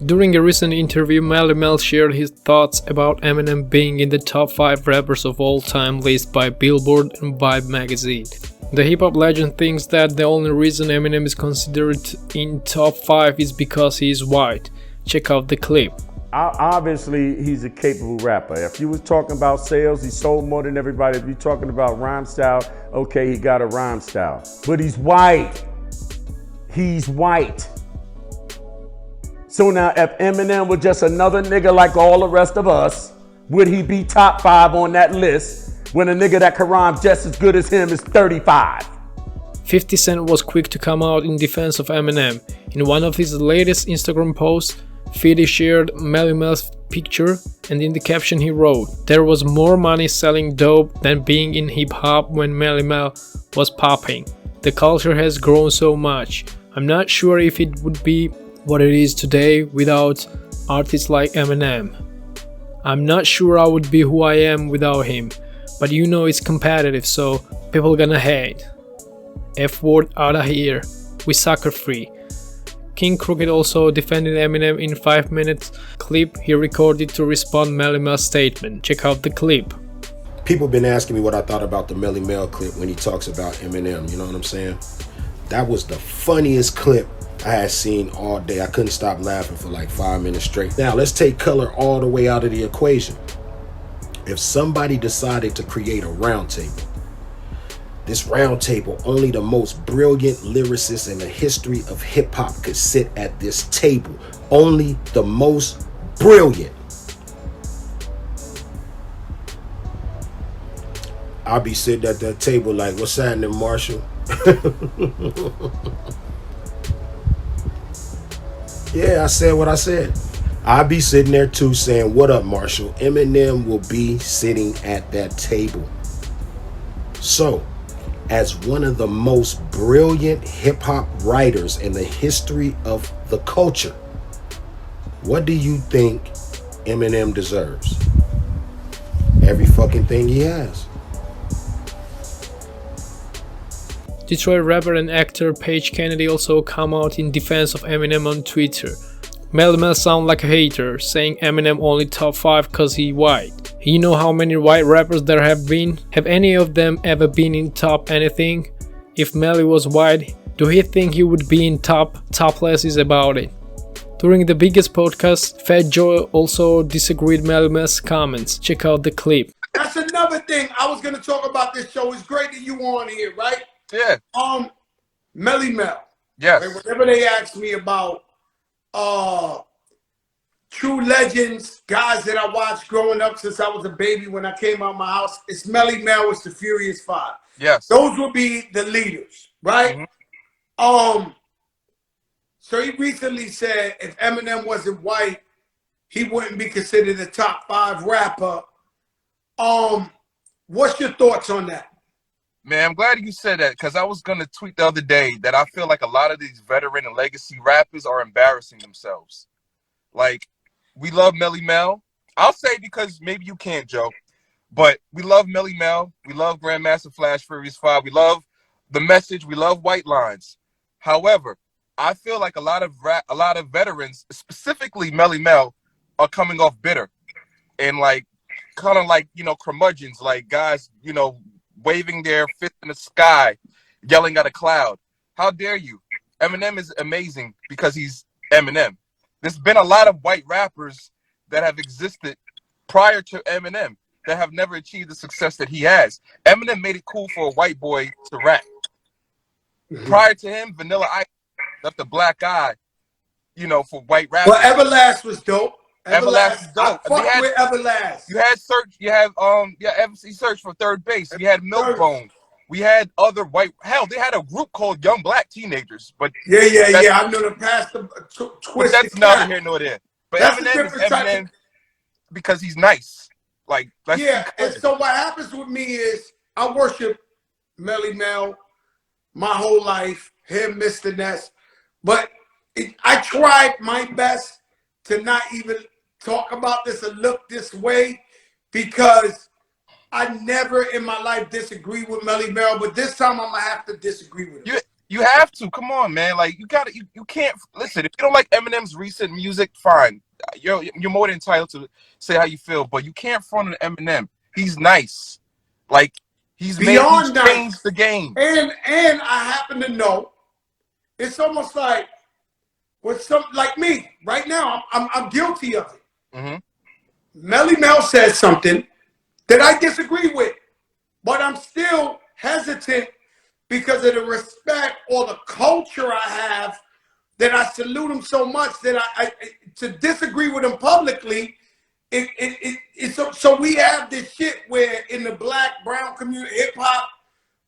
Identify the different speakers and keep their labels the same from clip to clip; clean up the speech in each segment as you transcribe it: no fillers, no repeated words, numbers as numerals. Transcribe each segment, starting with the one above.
Speaker 1: During a recent interview, Melle Mel shared his thoughts about Eminem being in the top 5 rappers of all time list by Billboard and Vibe magazine. The hip-hop legend thinks that the only reason Eminem is considered in top 5 is because he is white. Check out the clip.
Speaker 2: Obviously, he's a capable rapper. If you was talking about sales, he sold more than everybody. If you're talking about rhyme style, okay, he got a rhyme style. But he's white. He's white. So now if Eminem was just another nigga like all the rest of us, would he be top 5 on that list when a nigga that can rhyme just as good as him is 35?
Speaker 1: 50 Cent was quick to come out in defense of Eminem. In one of his latest Instagram posts, 50 shared Melle Mel's picture, and in the caption he wrote, "There was more money selling dope than being in hip-hop when Melle Mel was popping. The culture has grown so much. I'm not sure if it would be what it is today without artists like Eminem. I'm not sure I would be who I am without him, but you know it's competitive, so people gonna hate. F-word outta here. We sucker free." Kxng Crooked also defended Eminem in 5 minutes clip he recorded to respond Melle Mel's statement. Check out the clip.
Speaker 3: People been asking me what I thought about the Melle Mel clip when he talks about Eminem, you know what I'm saying? That was the funniest clip I had seen all day. I couldn't stop laughing for like 5 minutes straight. Now let's take color all the way out of the equation. If somebody decided to create a round table, this round table, only the most brilliant lyricists in the history of hip hop could sit at this table. Only the most brilliant. I'll be sitting at that table like, what's happening, Marshall? Yeah, I said what I said. I'll be sitting there too saying, what up, Marshall? Eminem will be sitting at that table. So, as one of the most brilliant hip-hop writers in the history of the culture, what do you think Eminem deserves? Every fucking thing he has.
Speaker 1: Detroit rapper and actor Paige Kennedy also come out in defense of Eminem on Twitter. Melle Mel sound like a hater, saying Eminem only top 5 cause he white. You know how many white rappers there have been? Have any of them ever been in top anything? If Melle was white, do he think he would be in topless is about it. During the biggest podcast, Fat Joe also disagreed Melle Mel's comments. Check out the clip.
Speaker 4: That's another thing I was gonna talk about this show. It's great that you on here, right?
Speaker 5: Yeah.
Speaker 4: Melle Mel.
Speaker 5: Yes.
Speaker 4: Right? Whenever they ask me about true legends, guys that I watched growing up since I was a baby when I came out of my house, it's Melle Mel, it's the Furious Five.
Speaker 5: Yes.
Speaker 4: Those would be the leaders, right? Mm-hmm. So he recently said if Eminem wasn't white, he wouldn't be considered a top 5 rapper. What's your thoughts on that?
Speaker 5: Man, I'm glad you said that because I was going to tweet the other day that I feel like a lot of these veteran and legacy rappers are embarrassing themselves. Like, we love Melle Mel. I'll say because maybe you can't, Joe, but we love Melle Mel. We love Grandmaster Flash Furious 5. We love the message. We love White Lines. However, I feel like a lot of veterans, specifically Melle Mel, are coming off bitter and like kind of like, you know, curmudgeons, like guys, you know, waving their fist in the sky, yelling at a cloud. How dare you? Eminem is amazing because he's Eminem. There's been a lot of white rappers that have existed prior to Eminem that have never achieved the success that he has. Eminem made it cool for a white boy to rap. Prior to him, Vanilla Ice left a black eye, you know, for white rappers.
Speaker 4: Well, Everlast was dope.
Speaker 5: Everlast is dope.
Speaker 4: I fuck with Everlast.
Speaker 5: You had Search. You have MC Search for third base. You had Milkbone. We had other white. Hell, they had a group called Young Black Teenagers. But
Speaker 4: yeah. I'm gonna pass the twist.
Speaker 5: That's neither here nor there. But
Speaker 4: that's
Speaker 5: Eminem is Eminem because he's nice. Like
Speaker 4: yeah. And so what happens with me is I worship Melle Mel my whole life. Him, Mr. Ness, but I tried my best to not even talk about this or look this way because I never in my life disagreed with Melle Mel, but this time I'm gonna have to disagree with him.
Speaker 5: You have to. Come on, man. Like you gotta. You can't listen. If you don't like Eminem's recent music, fine. You're more than entitled to say how you feel, but you can't front on Eminem. He's nice. Like he's
Speaker 4: Beyond
Speaker 5: changed
Speaker 4: nice.
Speaker 5: the game.
Speaker 4: And I happen to know it's almost like with some like me right now. I'm guilty of it.
Speaker 5: Mm-hmm.
Speaker 4: Melle Mel says something that I disagree with, but I'm still hesitant because of the respect or the culture I have, that I salute him so much that I to disagree with him publicly. So we have this shit where in the black brown community, hip hop,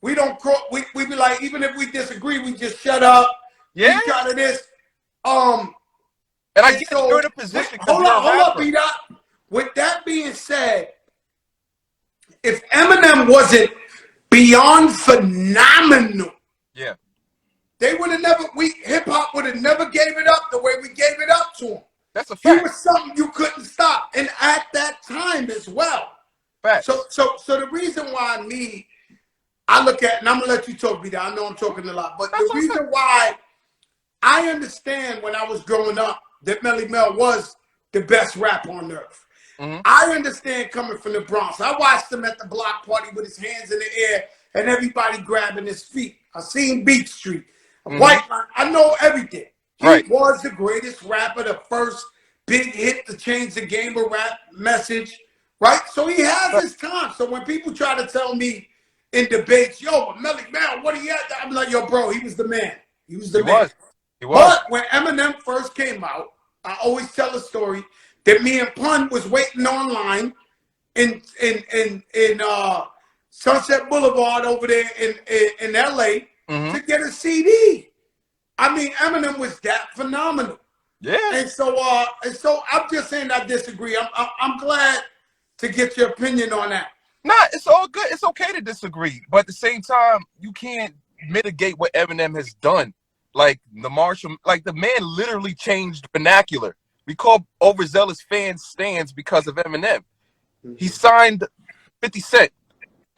Speaker 4: we don't we be like, even if we disagree, we just shut up.
Speaker 5: Yeah.
Speaker 4: We try to this.
Speaker 5: And I get
Speaker 4: so,
Speaker 5: you're in a position because
Speaker 4: hold
Speaker 5: you're a
Speaker 4: up,
Speaker 5: rapper.
Speaker 4: B-Dot. With that being said, if Eminem wasn't beyond phenomenal,
Speaker 5: Yeah.
Speaker 4: they would have never. Hip hop would have never gave it up the way we gave it up to him.
Speaker 5: That's a
Speaker 4: He
Speaker 5: fact.
Speaker 4: was something you couldn't stop, and at that time as well.
Speaker 5: Facts.
Speaker 4: So the reason why I look at, and I'm gonna let you talk, B. I know I'm talking a lot, but the reason why I understand when I was growing up that Melle Mel was the best rapper on earth.
Speaker 5: Mm-hmm.
Speaker 4: I understand coming from the Bronx. I watched him at the block party with his hands in the air and everybody grabbing his feet. I seen Beach Street, White Line. I know everything. He was the greatest rapper, the first big hit to change the game of rap message, right? So he has his time. So when people try to tell me in debates, yo, but Melle Mel, what he had? I'm like, yo, bro, he was the man. He was the man.
Speaker 5: He was.
Speaker 4: But when Eminem first came out, I always tell a story that me and Pun was waiting online in Sunset Boulevard over there in LA to get a CD. I mean, Eminem was that phenomenal.
Speaker 5: Yeah.
Speaker 4: And so I'm just saying I disagree. I'm glad to get your opinion on that.
Speaker 5: Nah, it's all good. It's okay to disagree, but at the same time, you can't mitigate what Eminem has done. Like the Marshall, like the man literally changed vernacular. We call overzealous fans stands because of Eminem. He signed 50 Cent,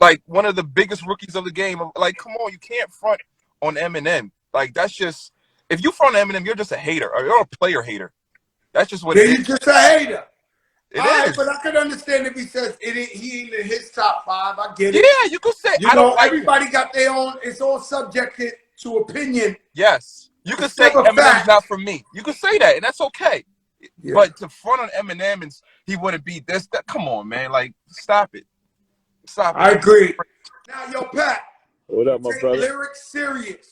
Speaker 5: like one of the biggest rookies of the game. Like, come on, you can't front on Eminem. Like, that's just, if you front on Eminem, you're just a hater, or you're a player hater. That's just what it is.
Speaker 4: You're just a hater.
Speaker 5: It
Speaker 4: is.
Speaker 5: is.
Speaker 4: But I could understand if he says he ain't in his top 5. I get it.
Speaker 5: Yeah, you could say,
Speaker 4: I don't like everybody him. Got their own, it's all subjected to opinion.
Speaker 5: Yes. You could say Eminem's not for me. You could say that, and that's okay. Yeah. But to front on Eminem and he wouldn't be this, that, come on, man. Like, stop it. Stop it.
Speaker 4: I agree. Now, yo, Pat.
Speaker 6: What up, my brother?
Speaker 4: You take lyrics serious.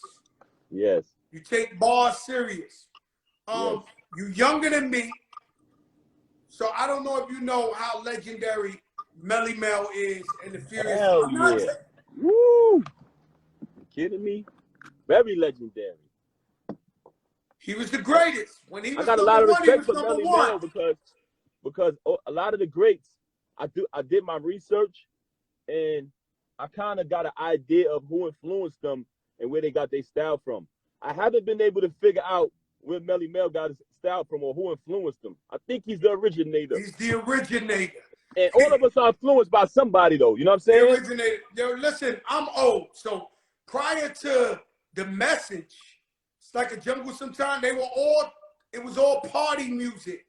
Speaker 6: Yes.
Speaker 4: You take bars serious. Yes. You younger than me. So I don't know if you know how legendary Melle Mel is in the Furious.
Speaker 6: Hell yeah. Woo! You kidding me? Very legendary.
Speaker 4: He was the greatest. When he was
Speaker 6: I got a lot of respect for Melle Mel because a lot of the greats, I did my research and I kind of got an idea of who influenced them and where they got their style from. I haven't been able to figure out where Melle Mel got his style from or who influenced him. I think he's the originator.
Speaker 4: He's the originator.
Speaker 6: And all of us are influenced by somebody, though. You know what I'm saying?
Speaker 4: The originator. Yo, listen, I'm old. So prior to the message, it's like a jungle sometime, it was all party music.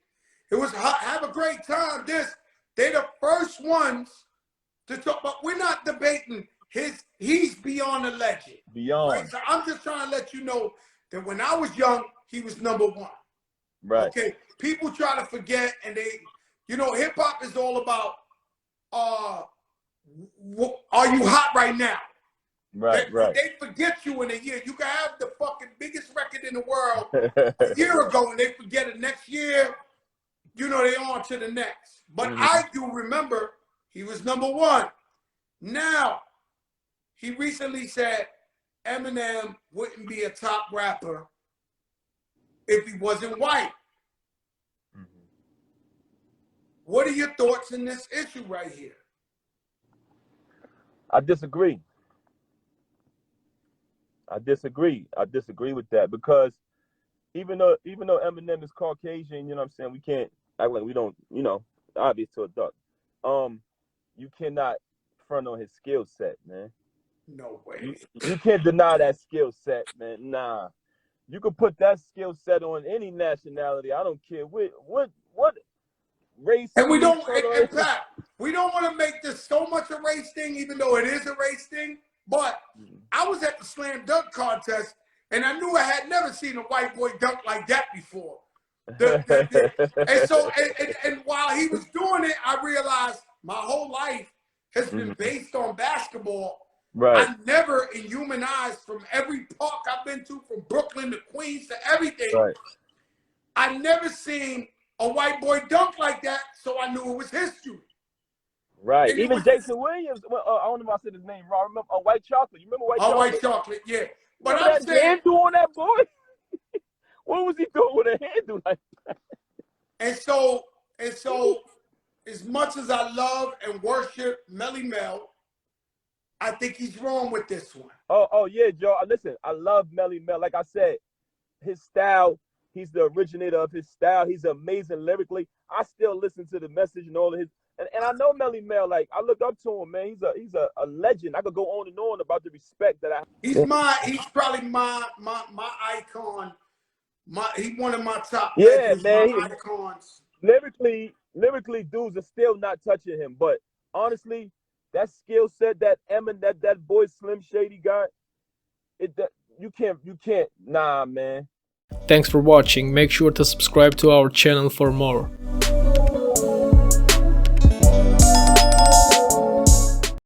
Speaker 4: It was have a great time. They're the first ones to talk, but we're not debating he's beyond a legend.
Speaker 6: Beyond.
Speaker 4: Right? So I'm just trying to let you know that when I was young, he was #1.
Speaker 6: Right.
Speaker 4: Okay. People try to forget, and hip hop is all about are you hot right now?
Speaker 6: Right.
Speaker 4: They forget you in a year. You can have the fucking biggest record in the world a year ago, and they forget it next year. They on to the next. But I do remember he was #1. Now, he recently said Eminem wouldn't be a top rapper if he wasn't white. What are your thoughts in this issue right here?
Speaker 6: I disagree. I disagree with that because even though Eminem is Caucasian, you know what I'm saying, we can't act like we don't, obvious to a duck. You cannot front on his skill set, man.
Speaker 4: No way.
Speaker 6: You can't deny that skill set, man. Nah. You could put that skill set on any nationality. I don't care what race.
Speaker 4: And we don't, and Pat, we don't want to make this so much a race thing, even though it is a race thing. But I was at the slam dunk contest, and I knew I had never seen a white boy dunk like that before. And so, and while he was doing it, I realized my whole life has been based on basketball.
Speaker 6: Right.
Speaker 4: I never, in human eyes, from every park I've been to, from Brooklyn to Queens to everything,
Speaker 6: Right.
Speaker 4: I never seen a white boy dunk like that, so I knew it was history.
Speaker 6: Right.
Speaker 4: And
Speaker 6: Even Jason Williams, well, I don't know if I said his name wrong. I remember White Chocolate. You remember White Chocolate?
Speaker 4: White Chocolate, yeah. But
Speaker 6: remember
Speaker 4: I'm
Speaker 6: that
Speaker 4: saying,
Speaker 6: handle on that boy? What was he doing with a handle like that?
Speaker 4: and so, as much as I love and worship Melle Mel, I think he's wrong with this one.
Speaker 6: Oh yeah, Joe. Listen, I love Melle Mel. Like I said, his style, he's the originator of his style. He's amazing lyrically. I still listen to the message and all of his, and I know Melle Mel. Like, I look up to him, man. He's a legend. I could go on and on about the respect that I.
Speaker 4: He's probably my icon. He's one of my top
Speaker 6: legends,
Speaker 4: man. My icons.
Speaker 6: Lyrically, dudes are still not touching him. But honestly, that skill set that Eminem, that boy Slim Shady got, you can't. Nah, man.
Speaker 1: Thanks for watching. Make sure to subscribe to our channel for more.